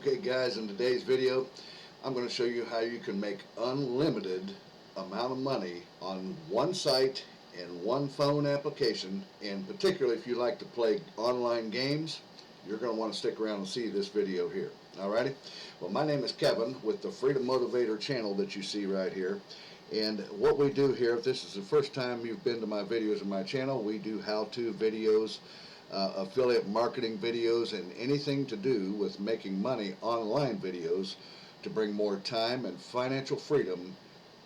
Okay guys, in today's video I'm going to show you how you can make unlimited amount of money on one site and one phone application, and particularly if you like to play online games, you're going to want to stick around and see this video here. Alrighty? Well, my name is Kevin with the Freedom Motivator channel that you see right here. And what we do here, if this is the first time you've been to my videos on my channel, we do how-to videos, affiliate marketing videos, and anything to do with making money online videos to bring more time and financial freedom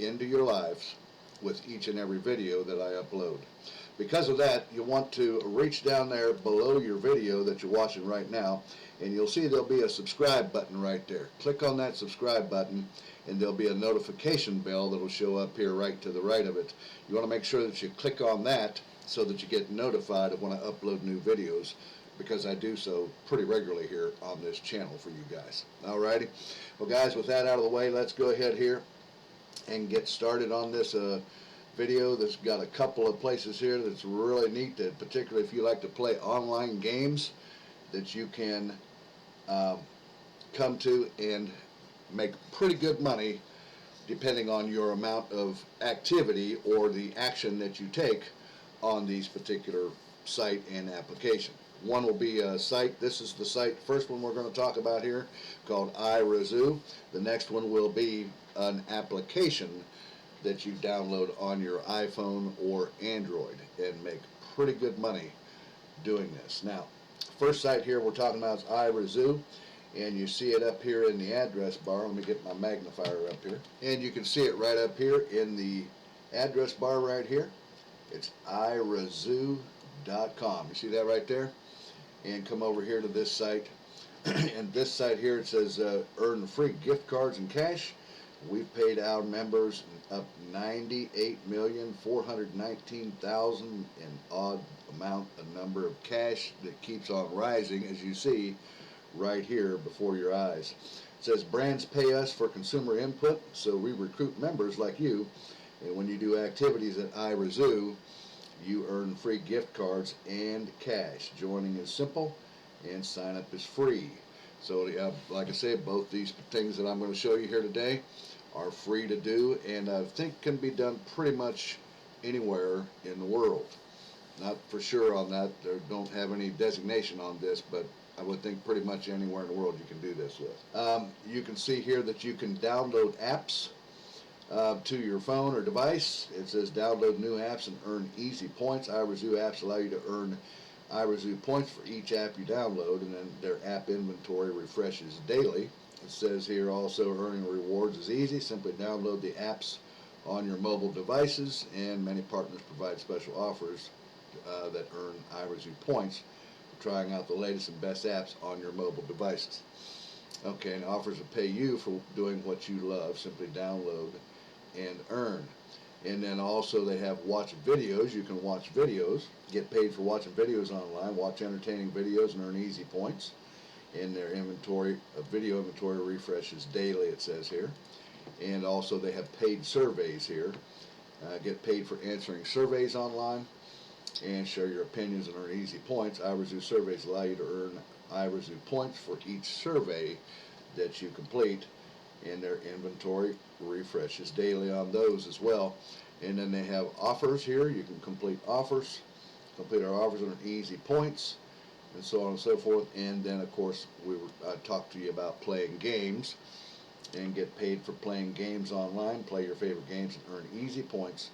into your lives with each and every video that I upload. Because of that, you want to reach down there below your video that you're watching right now, and you'll see there'll be a subscribe button right there. Click on that subscribe button and there'll be a notification bell that'll show up here right to the right of it. You want to make sure that you click on that so that you get notified of when I upload new videos, because I do so pretty regularly here on this channel for you guys. Alrighty, well guys, with that out of the way, let's go ahead here and get started on this video that's got a couple of places here that's really neat, that particularly if you like to play online games, that you can come to and make pretty good money depending on your amount of activity or the action that you take on these particular site and application. One will be a site, this is the site, first one we're going to talk about here, called iRazoo. The next one will be an application that you download on your iPhone or Android and make pretty good money doing this. Now, first site here we're talking about is iRazoo, and you see it up here in the address bar. Let me get my magnifier up here, and you can see it right up here in the address bar right here. It's irazoo.com. You see that right there? And come over here to this site, and this site here, it says earn free gift cards and cash. We've paid our members up 98,419,000 and odd amount, a number of cash that keeps on rising, as you see right here before your eyes. It says brands pay us for consumer input, so we recruit members like you, and when you do activities at iRazoo, you earn free gift cards and cash. Joining is simple and sign up is free. So like I said, both these things that I'm going to show you here today are free to do, and I think can be done pretty much anywhere in the world. Not for sure on that, they don't have any designation on this, but I would think pretty much anywhere in the world you can do this with. You can see here that you can download apps to your phone or device. It says download new apps and earn easy points. iRazoo apps allow you to earn iRazoo points for each app you download, and then their app inventory refreshes daily. It says here also earning rewards is easy. Simply download the apps on your mobile devices, and many partners provide special offers that earn iRazoo points for trying out the latest and best apps on your mobile devices. Okay, and offers to pay you for doing what you love. Simply download and earn. And then also they have watch videos. You can watch videos, get paid for watching videos online, watch entertaining videos and earn easy points. And their inventory, video inventory refreshes daily, it says here. And also they have paid surveys here. Get paid for answering surveys online and share your opinions and earn easy points. iRazoo surveys allow you to earn iRazoo points for each survey that you complete, and their inventory refreshes daily on those as well. And then they have offers here. You can complete offers, complete our offers and earn easy points, and so on and so forth. And then of course I talked to you about playing games and get paid for playing games online. Play your favorite games and earn easy points,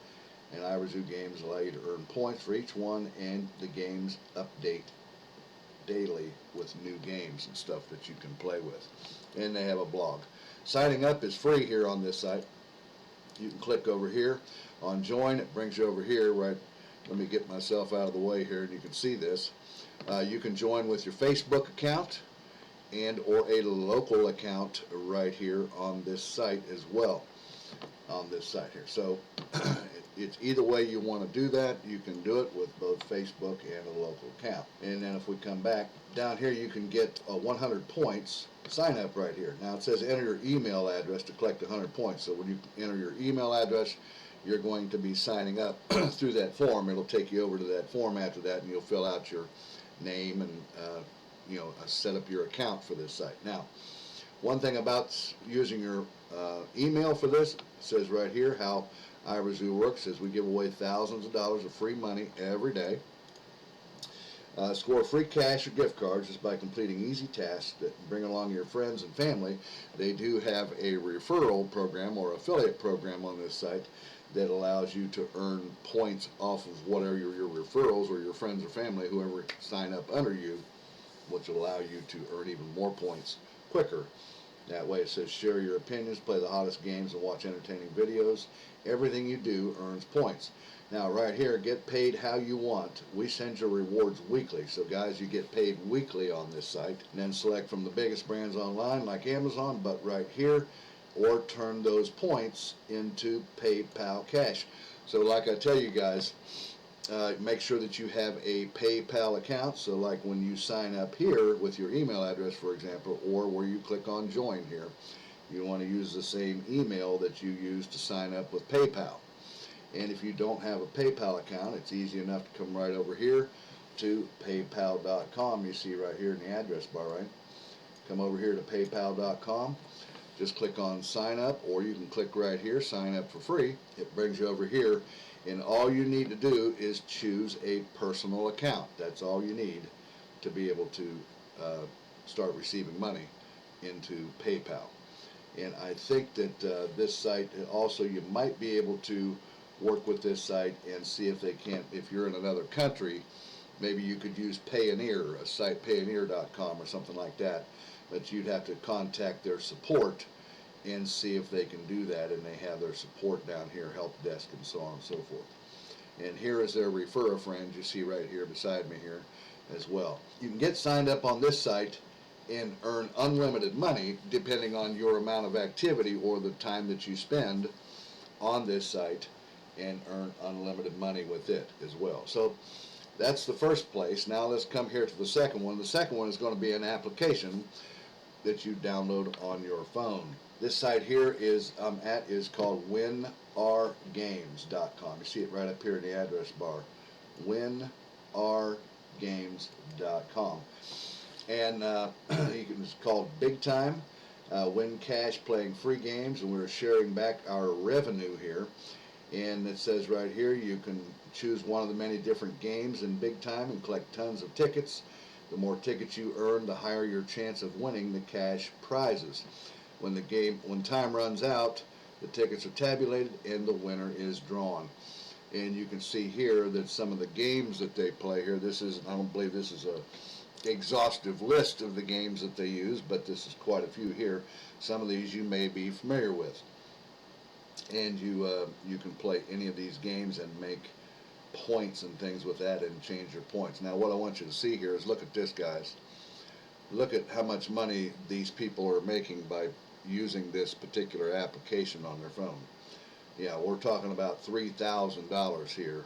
and iRazoo games allow you to earn points for each one, and the games update daily with new games and stuff that you can play with. And they have a blog. Signing up is free here on this site. You can click over here on join. It brings you over here, right? Let me get myself out of the way here and you can see this. You can join with your Facebook account and or a local account right here on this site as well, on this site here. So it's either way you want to do that. You can do it with both Facebook and a local account. And then if we come back down here, you can get 100 points. Sign up right here. Now it says enter your email address to collect 100 points. So when you enter your email address, you're going to be signing up through that form. It'll take you over to that form after that, and you'll fill out your name and set up your account for this site. Now One thing about using your email for this, says right here how iRazoo works is we give away thousands of dollars of free money every day. Score free cash or gift cards just by completing easy tasks that bring along your friends and family. They do have a referral program or affiliate program on this site that allows you to earn points off of whatever your referrals or your friends or family, whoever sign up under you, which will allow you to earn even more points quicker. That way it says share your opinions, play the hottest games, and watch entertaining videos. Everything you do earns points. Now right here, get paid how you want. We send your rewards weekly. So guys, you get paid weekly on this site. And then select from the biggest brands online like Amazon, but right here, or turn those points into PayPal cash. So like I tell you guys, make sure that you have a PayPal account. So like when you sign up here with your email address, for example, or where you click on join here, you want to use the same email that you use to sign up with PayPal. And if you don't have a PayPal account, it's easy enough to come right over here to paypal.com. You see right here in the address bar, right? Come over here to paypal.com. Just click on sign up, or you can click right here, sign up for free. It brings you over here, and all you need to do is choose a personal account. That's all you need to be able to start receiving money into PayPal. And I think that this site also, you might be able to work with this site and see if they can't, if you're in another country, maybe you could use Payoneer, a site Payoneer.com or something like that, but you'd have to contact their support and see if they can do that, and they have their support down here, help desk and so on and so forth. And here is their refer a friend, you see right here beside me here as well. You can get signed up on this site and earn unlimited money depending on your amount of activity or the time that you spend on this site, and earn unlimited money with it as well. So that's the first place. Now let's come here to the second one. The second one is going to be an application that you download on your phone. This site here is is called winrgames.com. You see it right up here in the address bar, winrgames.com. And it's called Big Time, win cash playing free games, and we're sharing back our revenue here. And it says right here you can choose one of the many different games in Big Time and collect tons of tickets. The more tickets you earn, the higher your chance of winning the cash prizes. When time runs out, the tickets are tabulated and the winner is drawn. And you can see here that some of the games that they play here, I don't believe this is a exhaustive list of the games that they use, but this is quite a few here. Some of these you may be familiar with. And you can play any of these games and make points and things with that and change your points. Now what I want you to see here is look at this, guys. Look at how much money these people are making by using this particular application on their phone. Yeah, we're talking about $3,000 here,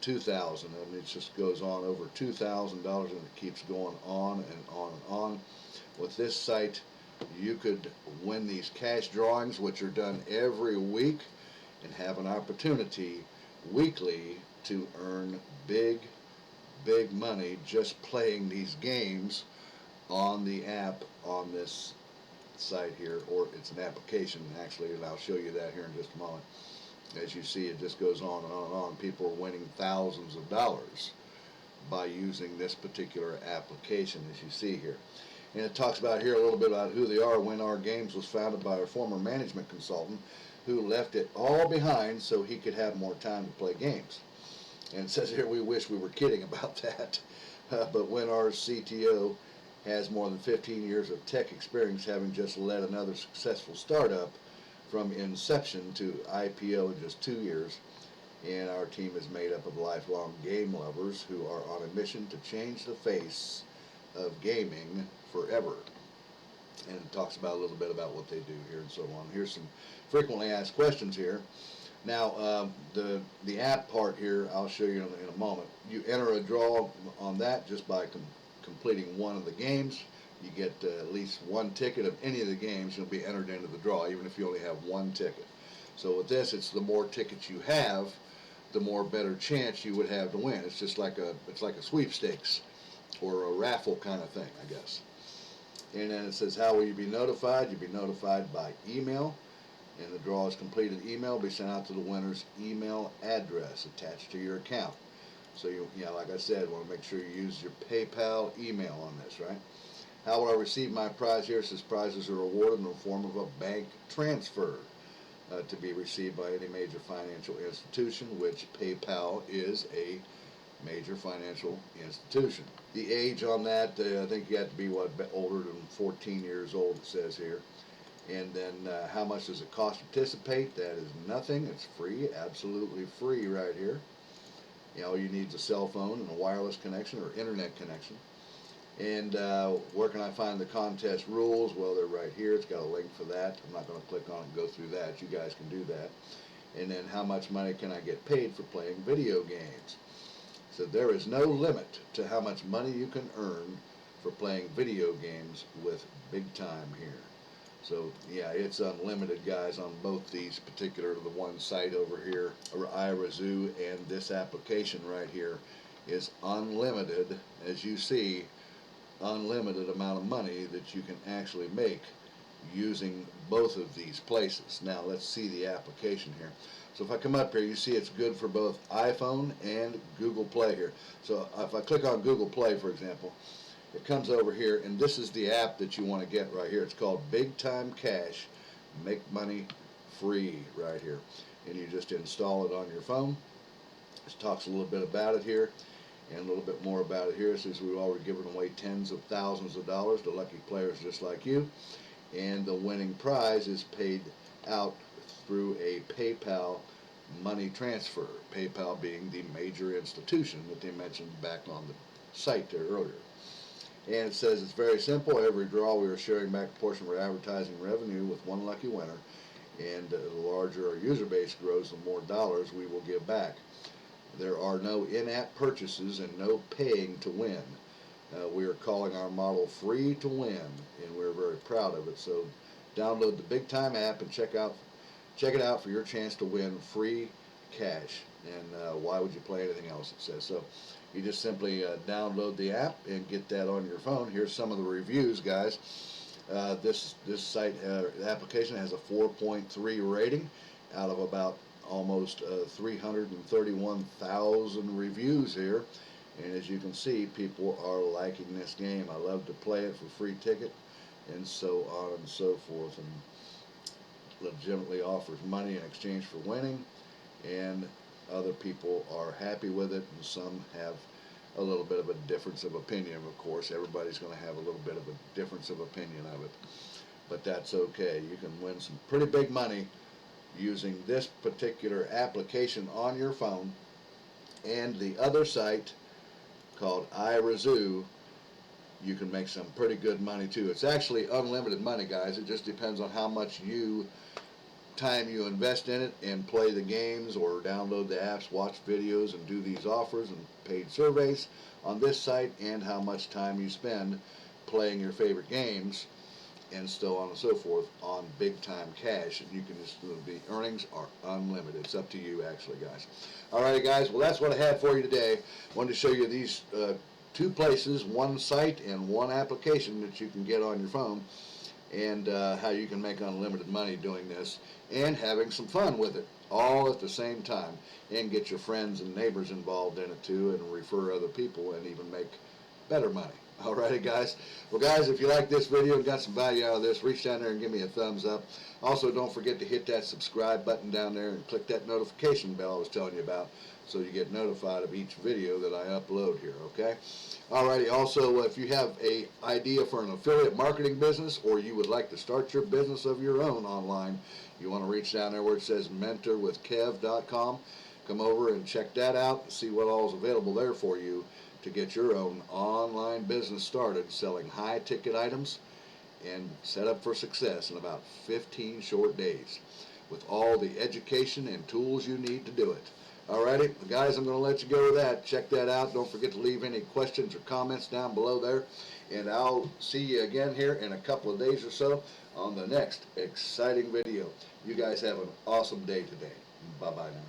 $2,000, and it just goes on over $2,000, and it keeps going on and on and on. With this site, you could win these cash drawings, which are done every week, and have an opportunity weekly to earn big money just playing these games on the app on this site here, or it's an application actually, and I'll show you that here in just a moment. As you see, it just goes on and on and on. People are winning thousands of dollars by using this particular application, as you see here. And it talks about here a little bit about who they are. Win Our Games was founded by a former management consultant who left it all behind so he could have more time to play games. And it says here, we wish we were kidding about that. But Win Our's CTO has more than 15 years of tech experience, having just led another successful startup from inception to IPO in just 2 years. And our team is made up of lifelong game lovers who are on a mission to change the face of gaming forever. And it talks about a little bit about what they do here and so on. Here's some frequently asked questions here. Now the app part here, I'll show you in a moment. You enter a draw on that just by completing one of the games. You get at least one ticket of any of the games. You'll be entered into the draw, even if you only have one ticket. So with this, it's the more tickets you have, the more better chance you would have to win. It's just like a sweepstakes or a raffle kind of thing, I guess. And then it says, how will you be notified? You'll be notified by email, and the draw is completed. Email will be sent out to the winner's email address attached to your account. So like I said, want to make sure you use your PayPal email on this, right? How will I receive my prize here? It says prizes are awarded in the form of a bank transfer to be received by any major financial institution, which PayPal is a major financial institution. The age on that, I think you have to be older than 14 years old, it says here. And then how much does it cost to participate? That is nothing. It's free, absolutely free right here. All you need is a cell phone and a wireless connection or internet connection. And where can I find the contest rules? Well, they're right here. It's got a link for that. I'm not going to click on it and go through that. You guys can do that. And then how much money can I get paid for playing video games? So there is no limit to how much money you can earn for playing video games with Big Time here. So yeah, it's unlimited, guys, on both these particular, the one site over here, or iRazoo, and this application right here is unlimited, as you see, unlimited amount of money that you can actually make using both of these places. Now let's see the application here. So if I come up here, you see it's good for both iPhone and Google Play here. So if I click on Google Play, for example, it comes over here, and this is the app that you want to get right here. It's called Big Time Cash, Make Money Free right here. And you just install it on your phone. It talks a little bit about it here, and a little bit more about it here. It says we've already given away tens of thousands of dollars to lucky players just like you, and the winning prize is paid out through a PayPal money transfer, PayPal being the major institution that they mentioned back on the site there earlier. And it says it's very simple. Every draw we are sharing back a portion of our advertising revenue with one lucky winner, and the larger our user base grows, the more dollars we will give back. There are no in-app purchases and no paying to win. We are calling our model free to win, and we're very proud of it. So download the Big Time app and check it out for your chance to win free cash. And why would you play anything else, it says. So you just simply download the app and get that on your phone. Here's some of the reviews, guys. This site application has a 4.3 rating out of about almost 331,000 reviews here. And as you can see, people are liking this game. I love to play it for free ticket, and so on and so forth. And legitimately offers money in exchange for winning, and other people are happy with it, and some have a little bit of a difference of opinion. Of course, everybody's going to have a little bit of a difference of opinion of it, but that's okay. You can win some pretty big money using this particular application on your phone. And the other site called iRazoo, you can make some pretty good money too. It's actually unlimited money, guys. It just depends on how much time you invest in it and play the games or download the apps, watch videos, and do these offers and paid surveys on this site, and how much time you spend playing your favorite games, and so on and so forth on Big Time Cash. And you can just, the earnings are unlimited. It's up to you, actually, guys. Alrighty, guys, well, that's what I had for you today. I wanted to show you these two places, one site and one application that you can get on your phone, and how you can make unlimited money doing this and having some fun with it all at the same time, and get your friends and neighbors involved in it too, and refer other people, and even make better money. Alrighty, guys. Well, guys, if you like this video and got some value out of this, reach down there and give me a thumbs up. Also, don't forget to hit that subscribe button down there and click that notification bell I was telling you about, so you get notified of each video that I upload here, okay? Alrighty, also, if you have an idea for an affiliate marketing business, or you would like to start your business of your own online, you want to reach down there where it says mentorwithkev.com. Come over and check that out and see what all is available there for you to get your own online business started selling high-ticket items and set up for success in about 15 short days with all the education and tools you need to do it. Alrighty, guys, I'm going to let you go with that. Check that out. Don't forget to leave any questions or comments down below there, and I'll see you again here in a couple of days or so on the next exciting video. You guys have an awesome day today. Bye-bye now.